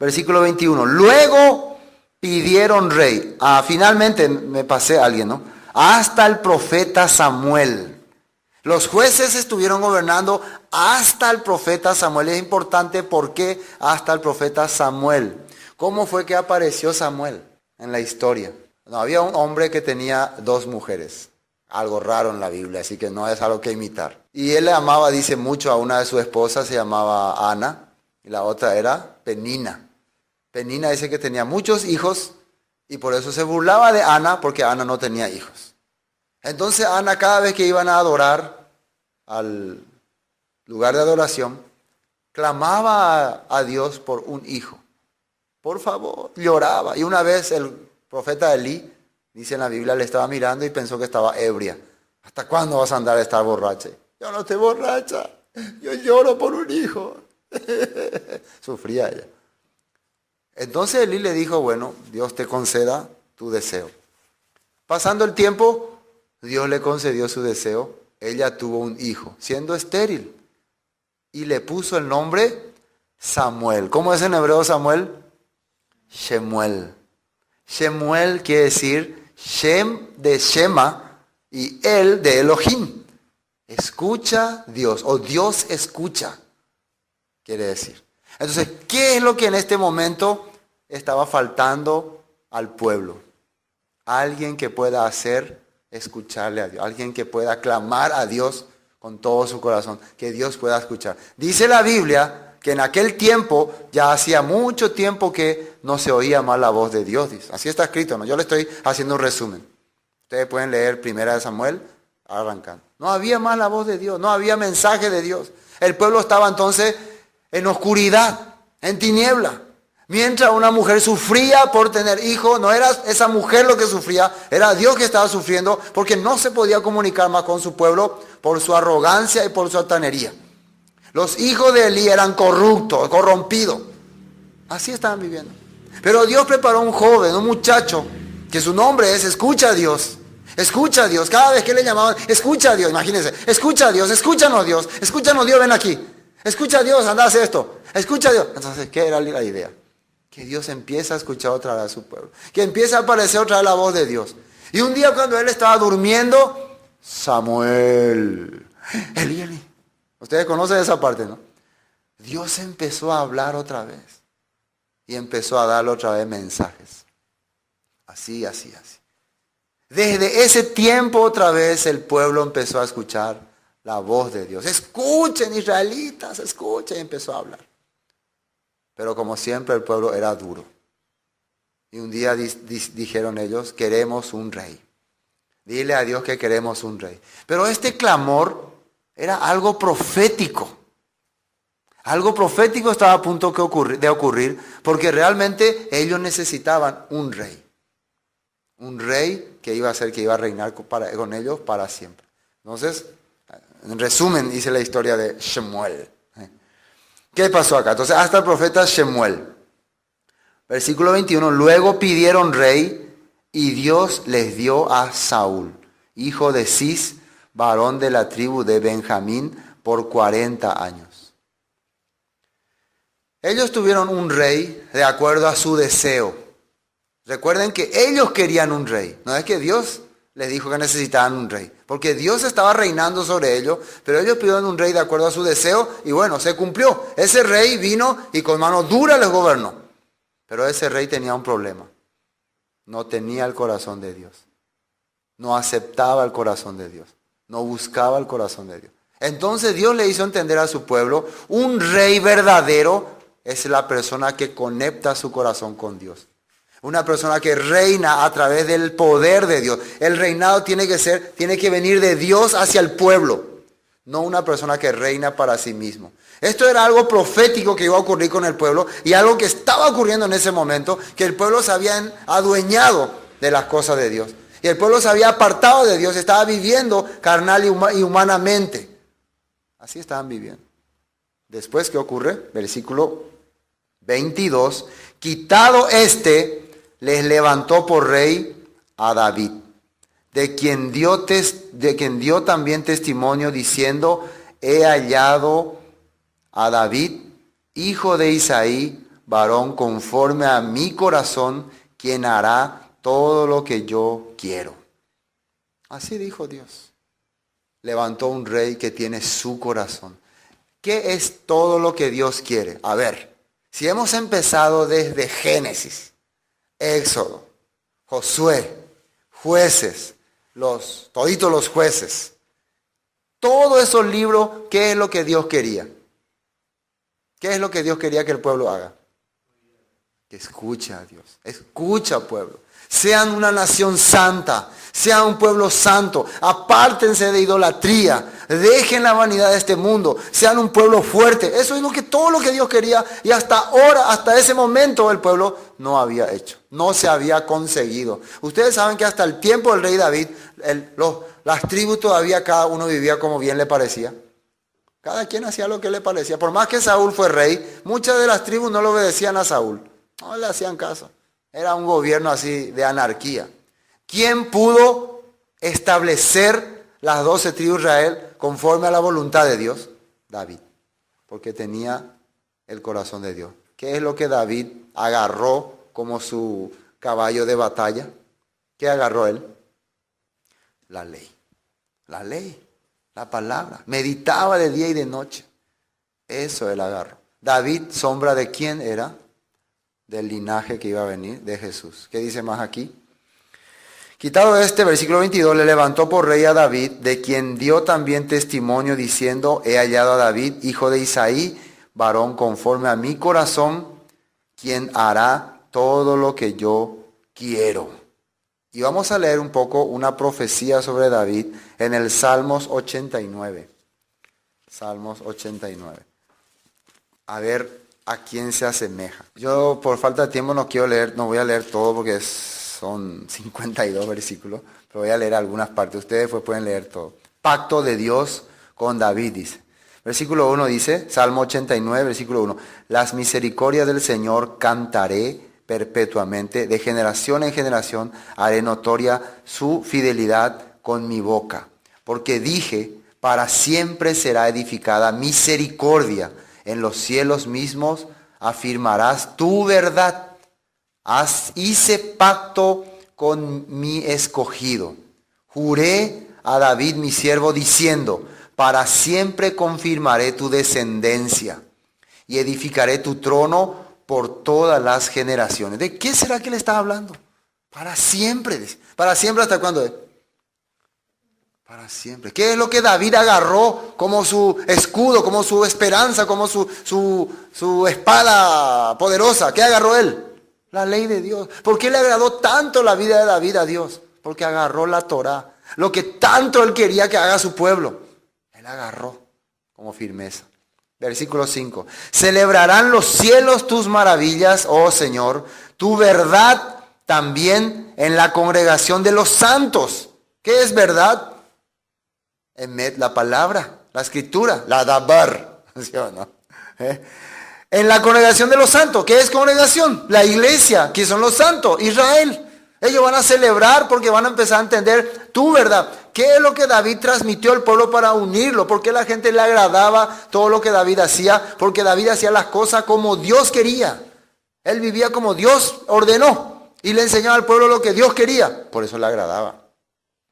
Versículo 21. Luego pidieron rey. Finalmente me pasé a alguien, ¿no? Hasta el profeta Samuel. Los jueces estuvieron gobernando hasta el profeta Samuel. Es importante porque hasta el profeta Samuel. ¿Cómo fue que apareció Samuel en la historia? No, había un hombre que tenía 2 mujeres. Algo raro en la Biblia, así que no es algo que imitar. Y él le amaba, dice mucho, a una de sus esposas, se llamaba Ana, y la otra era Penina. Penina dice que tenía muchos hijos, y por eso se burlaba de Ana, porque Ana no tenía hijos. Entonces Ana, cada vez que iban a adorar al lugar de adoración, clamaba a Dios por un hijo. Por favor, lloraba. Y una vez el profeta Elí, dice en la Biblia, le estaba mirando y pensó que estaba ebria. ¿Hasta cuándo vas a andar a estar borracha? Yo no estoy borracha, yo lloro por un hijo. Sufría ella. Entonces Elí le dijo: bueno, Dios te conceda tu deseo. Pasando el tiempo, Dios le concedió su deseo. Ella tuvo un hijo, siendo estéril. Y le puso el nombre Samuel. ¿Cómo es en hebreo Samuel? Shemuel. Shemuel quiere decir Shem de Shema y El de Elohim. Escucha Dios, o Dios escucha, quiere decir. Entonces, ¿qué es lo que en este momento estaba faltando al pueblo? Alguien que pueda escucharle a Dios, alguien que pueda clamar a Dios con todo su corazón, que Dios pueda escuchar. Dice la Biblia que en aquel tiempo, ya hacía mucho tiempo que no se oía más la voz de Dios. Dice. Así está escrito, ¿no? Yo le estoy haciendo un resumen. Ustedes pueden leer 1 Samuel, arrancando. No había más la voz de Dios, no había mensaje de Dios. El pueblo estaba entonces en oscuridad, en tiniebla. Mientras una mujer sufría por tener hijos, no era esa mujer lo que sufría, era Dios que estaba sufriendo porque no se podía comunicar más con su pueblo por su arrogancia y por su altanería. Los hijos de Elí eran corruptos, corrompidos. Así estaban viviendo. Pero Dios preparó un joven, un muchacho, que su nombre es Escucha a Dios. Escucha a Dios. Cada vez que le llamaban, escucha a Dios, imagínense. Escucha a Dios, escúchanos Dios, ven aquí. Escucha a Dios, anda a hacer esto. Escucha a Dios. Entonces, ¿qué era la idea? que Dios empieza a escuchar otra vez a su pueblo, que empieza a aparecer otra vez la voz de Dios. Y un día cuando él estaba durmiendo, Samuel, Eli, Eli. Ustedes conocen esa parte, ¿no? Dios empezó a hablar otra vez y empezó a darle otra vez mensajes. Así, así, así. Desde ese tiempo otra vez el pueblo empezó a escuchar la voz de Dios. Escuchen, israelitas, escuchen, y empezó a hablar. Pero como siempre el pueblo era duro. Y un día dijeron ellos, queremos un rey. Dile a Dios que queremos un rey. Pero este clamor era algo profético. Algo profético estaba a punto de ocurrir porque realmente ellos necesitaban un rey. Un rey que iba a ser, que iba a reinar con ellos para siempre. Entonces, en resumen, hice la historia de Shemuel. ¿Qué pasó acá? Entonces, hasta el profeta Shemuel. Versículo 21. Luego pidieron rey y Dios les dio a Saúl, hijo de Cis, varón de la tribu de Benjamín, por 40 años. Ellos tuvieron un rey de acuerdo a su deseo. Recuerden que ellos querían un rey. No es que Dios les dijo que necesitaban un rey. Porque Dios estaba reinando sobre ellos, pero ellos pidieron un rey de acuerdo a su deseo y bueno, se cumplió. Ese rey vino y con mano dura les gobernó. Pero ese rey tenía un problema. No tenía el corazón de Dios. No aceptaba el corazón de Dios. No buscaba el corazón de Dios. Entonces Dios le hizo entender a su pueblo, un rey verdadero es la persona que conecta su corazón con Dios. Una persona que reina a través del poder de Dios. El reinado tiene que venir de Dios hacia el pueblo. No una persona que reina para sí mismo. Esto era algo profético que iba a ocurrir con el pueblo y algo que estaba ocurriendo en ese momento, que el pueblo se había adueñado de las cosas de Dios. Y el pueblo se había apartado de Dios, estaba viviendo carnal y humanamente. Así estaban viviendo. Después, ¿qué ocurre? Versículo 22. Quitado este, les levantó por rey a David, de quien dio también testimonio diciendo, he hallado a David, hijo de Isaí, varón conforme a mi corazón, quien hará todo lo que yo quiero. Así dijo Dios. Levantó un rey que tiene su corazón. ¿Qué es todo lo que Dios quiere? A ver, si hemos empezado desde Génesis, Éxodo, Josué, Jueces, toditos los jueces. Todos esos libros, ¿qué es lo que Dios quería? ¿Qué es lo que Dios quería que el pueblo haga? Que escuche a Dios. Escucha, pueblo. Sean una nación santa. Sean un pueblo santo. Apártense de idolatría. Dejen la vanidad de este mundo. Sean un pueblo fuerte. Eso es todo lo que Dios quería. Y hasta ahora, hasta ese momento, el pueblo no había hecho. No se había conseguido. Ustedes saben que hasta el tiempo del rey David, las tribus todavía cada uno vivía como bien le parecía. Cada quien hacía lo que le parecía. Por más que Saúl fue rey, muchas de las tribus no le obedecían a Saúl. No le hacían caso. Era un gobierno así de anarquía. ¿Quién pudo establecer las 12 tribus de Israel conforme a la voluntad de Dios? David. Porque tenía el corazón de Dios. ¿Qué es lo que David agarró como su caballo de batalla? ¿Qué agarró él? La ley. La ley. La palabra. Meditaba de día y de noche. Eso él agarró. David, sombra de quién era? Del linaje que iba a venir, de Jesús. ¿Qué dice más aquí? Quitado este, versículo 22, le levantó por rey a David, de quien dio también testimonio diciendo, he hallado a David, hijo de Isaí, varón conforme a mi corazón, quien hará todo lo que yo quiero. Y vamos a leer un poco una profecía sobre David en el Salmos 89. Salmos 89. A ver a quién se asemeja. Yo por falta de tiempo no voy a leer todo porque son 52 versículos, pero voy a leer algunas partes. Ustedes pues pueden leer todo. Pacto de Dios con David, dice. Versículo 1 dice, Salmo 89, versículo 1. Las misericordias del Señor cantaré perpetuamente, de generación en generación haré notoria su fidelidad con mi boca. Porque dije, para siempre será edificada misericordia en los cielos mismos afirmarás tu verdad. Hice pacto con mi escogido. Juré a David mi siervo diciendo, para siempre confirmaré tu descendencia y edificaré tu trono por todas las generaciones. ¿De qué será que le está hablando? Para siempre. ¿Para siempre hasta cuándo? Para siempre. ¿Qué es lo que David agarró como su escudo, como su esperanza, como su espada poderosa? ¿Qué agarró él? La ley de Dios. ¿Por qué le agradó tanto la vida de David a Dios? Porque agarró la Torá. Lo que tanto él quería que haga su pueblo. Él agarró como firmeza. Versículo 5. Celebrarán los cielos tus maravillas, oh Señor, tu verdad también en la congregación de los santos. ¿Qué es verdad? Emet, la palabra, la escritura, la dabar. ¿Sí o no? En la congregación de los santos. ¿Qué es congregación? La iglesia, que son los santos, Israel. Ellos van a celebrar porque van a empezar a entender tu verdad. ¿Qué es lo que David transmitió al pueblo para unirlo? ¿Por qué la gente le agradaba todo lo que David hacía? Porque David hacía las cosas como Dios quería. Él vivía como Dios ordenó y le enseñaba al pueblo lo que Dios quería. Por eso le agradaba.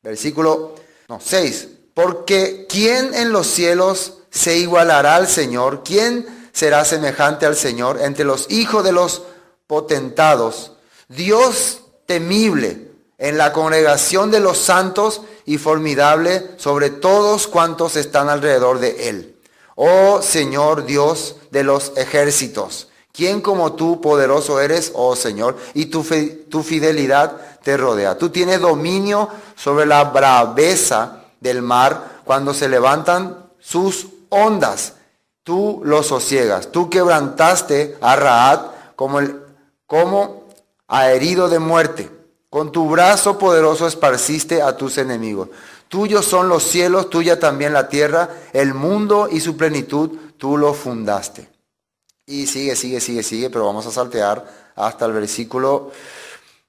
Versículo 6. Porque ¿quién en los cielos se igualará al Señor? ¿Quién será semejante al Señor entre los hijos de los potentados? Dios temible en la congregación de los santos y formidable sobre todos cuantos están alrededor de él. Oh Señor Dios de los ejércitos, ¿quién como tú poderoso eres, oh Señor? Y tu fidelidad te rodea. Tú tienes dominio sobre la braveza del mar cuando se levantan sus ondas. Tú los sosiegas. Tú quebrantaste a Rahab como a herido de muerte. Con tu brazo poderoso esparciste a tus enemigos. Tuyos son los cielos, tuya también la tierra, el mundo y su plenitud, tú lo fundaste. Y sigue, pero vamos a saltear hasta el versículo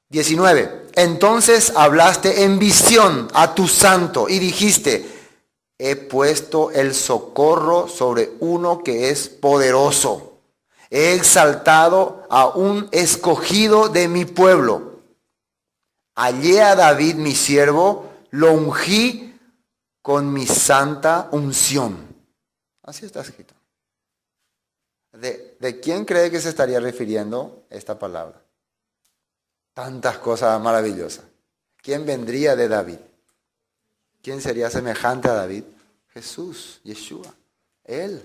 19. Entonces hablaste en visión a tu santo y dijiste, he puesto el socorro sobre uno que es poderoso. He exaltado a un escogido de mi pueblo. Hallé a David mi siervo, lo ungí con mi santa unción. Así está escrito. ¿De quién cree que se estaría refiriendo esta palabra? Tantas cosas maravillosas. ¿Quién vendría de David? ¿Quién sería semejante a David? Jesús, Yeshua, Él.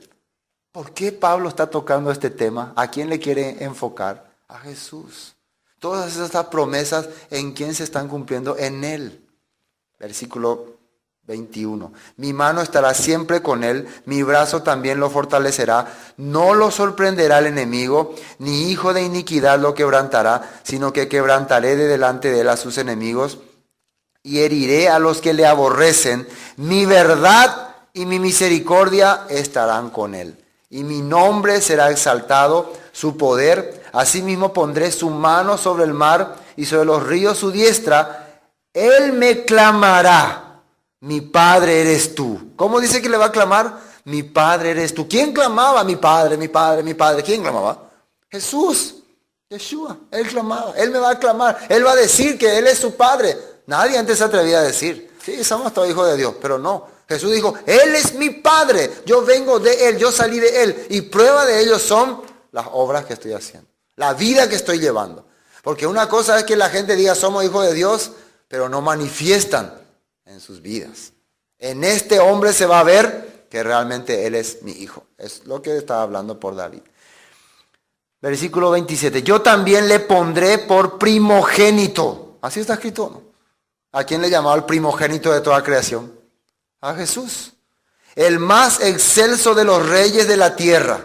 ¿Por qué Pablo está tocando este tema? ¿A quién le quiere enfocar? A Jesús. Todas estas promesas, ¿en quién se están cumpliendo? En Él. Versículo 21. Mi mano estará siempre con él, mi brazo también lo fortalecerá. No lo sorprenderá el enemigo, ni hijo de iniquidad lo quebrantará, sino que quebrantaré de delante de él a sus enemigos y heriré a los que le aborrecen. Mi verdad y mi misericordia estarán con él. Y mi nombre será exaltado, su poder. Asimismo pondré su mano sobre el mar y sobre los ríos su diestra. Él me clamará. Mi Padre eres tú. ¿Cómo dice que le va a clamar? Mi Padre eres tú. ¿Quién clamaba? Mi Padre, mi Padre, mi Padre. ¿Quién clamaba? Jesús, Yeshua. Él clamaba. Él me va a clamar. Él va a decir que Él es su Padre. Nadie antes se atrevía a decir. Sí, somos todos hijos de Dios, pero no. Jesús dijo, Él es mi Padre. Yo vengo de Él, yo salí de Él. Y prueba de ello son las obras que estoy haciendo. La vida que estoy llevando. Porque una cosa es que la gente diga, somos hijos de Dios, pero no manifiestan en sus vidas. En este hombre se va a ver que realmente él es mi hijo. Es lo que estaba hablando por David. Versículo 27. Yo también le pondré por primogénito. Así está escrito, ¿no? ¿A quién le llamaba el primogénito de toda creación? A Jesús. El más excelso de los reyes de la tierra.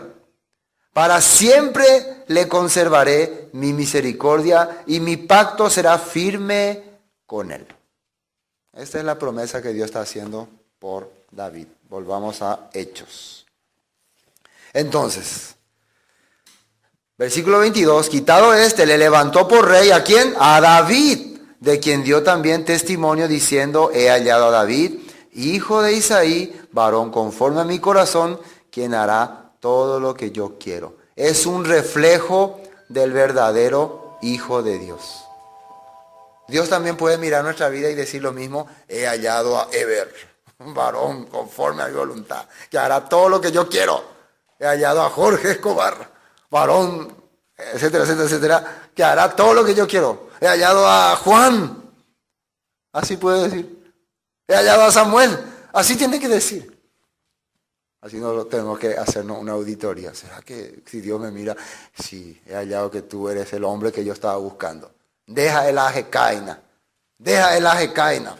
Para siempre le conservaré mi misericordia y mi pacto será firme con él. Esta es la promesa que Dios está haciendo por David. Volvamos a Hechos. Entonces, versículo 22, quitado este, le levantó por rey, ¿a quién? A David, de quien dio también testimonio diciendo, he hallado a David, hijo de Isaí, varón conforme a mi corazón, quien hará todo lo que yo quiero. es un reflejo del verdadero Hijo de Dios. Dios también puede mirar nuestra vida y decir lo mismo: he hallado a Eber, un varón conforme a mi voluntad, que hará todo lo que yo quiero. He hallado a Jorge Escobar, varón, etcétera, etcétera, etcétera, que hará todo lo que yo quiero. He hallado a Juan, así puede decir. He hallado a Samuel, así tiene que decir. Así no tenemos que hacernos una auditoría. ¿Será que si Dios me mira, sí, he hallado que tú eres el hombre que yo estaba buscando? Deja el ajecaina, deja el ajecaina.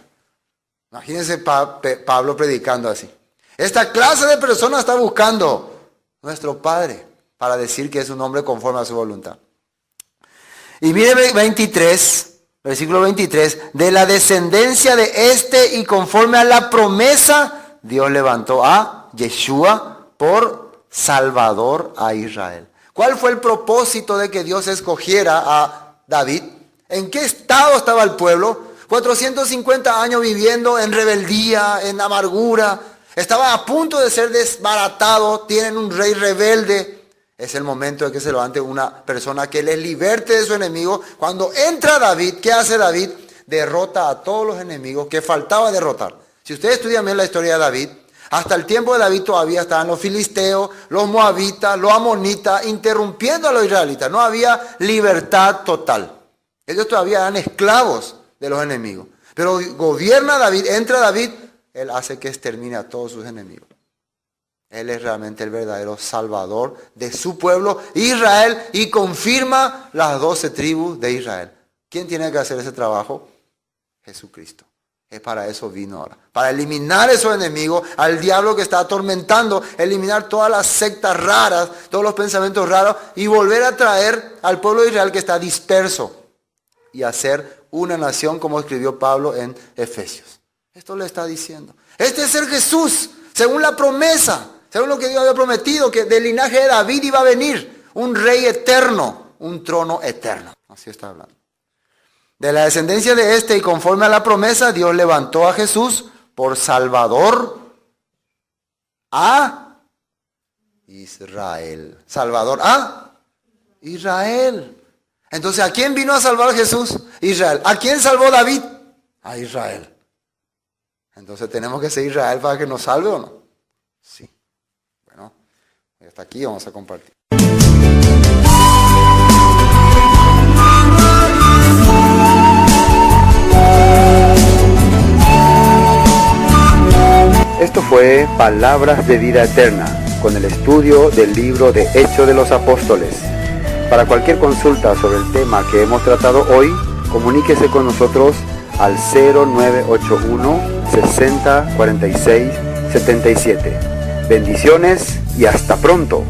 Imagínense Pablo predicando así. Esta clase de personas está buscando nuestro Padre para decir que es un hombre conforme a su voluntad. Y mire 23, versículo 23, de la descendencia de este y conforme a la promesa, Dios levantó a Yeshua por Salvador a Israel. ¿Cuál fue el propósito de que Dios escogiera a David? ¿En qué estado estaba el pueblo? 450 años viviendo en rebeldía, en amargura. Estaba a punto de ser desbaratado. Tienen un rey rebelde. Es el momento de que se levante una persona que les liberte de su enemigo. Cuando entra David, ¿qué hace David? Derrota a todos los enemigos que faltaba derrotar. Si ustedes estudian bien la historia de David, hasta el tiempo de David todavía estaban los filisteos, los moabitas, los amonitas, interrumpiendo a los israelitas. No había libertad total. Ellos todavía eran esclavos de los enemigos. Pero gobierna David, entra David, él hace que extermine a todos sus enemigos. Él es realmente el verdadero salvador de su pueblo Israel y confirma las 12 tribus de Israel. ¿Quién tiene que hacer ese trabajo? Jesucristo. Es para eso vino ahora. Para eliminar esos enemigos, al diablo que está atormentando, eliminar todas las sectas raras, todos los pensamientos raros y volver a traer al pueblo de Israel que está disperso y hacer una nación como escribió Pablo en Efesios. Esto le está diciendo. Este es el Jesús, según la promesa, según lo que Dios había prometido, que del linaje de David iba a venir un rey eterno, un trono eterno. Así está hablando. De la descendencia de este y conforme a la promesa, Dios levantó a Jesús por Salvador a Israel. Salvador a Israel. Entonces, ¿a quién vino a salvar Jesús? Israel. ¿A quién salvó David? A Israel. Entonces, ¿tenemos que ser Israel para que nos salve o no? Sí. Bueno, hasta aquí vamos a compartir. Esto fue Palabras de Vida Eterna, con el estudio del libro de Hechos de los Apóstoles. Para cualquier consulta sobre el tema que hemos tratado hoy, comuníquese con nosotros al 0981 60 46 77. Bendiciones y hasta pronto.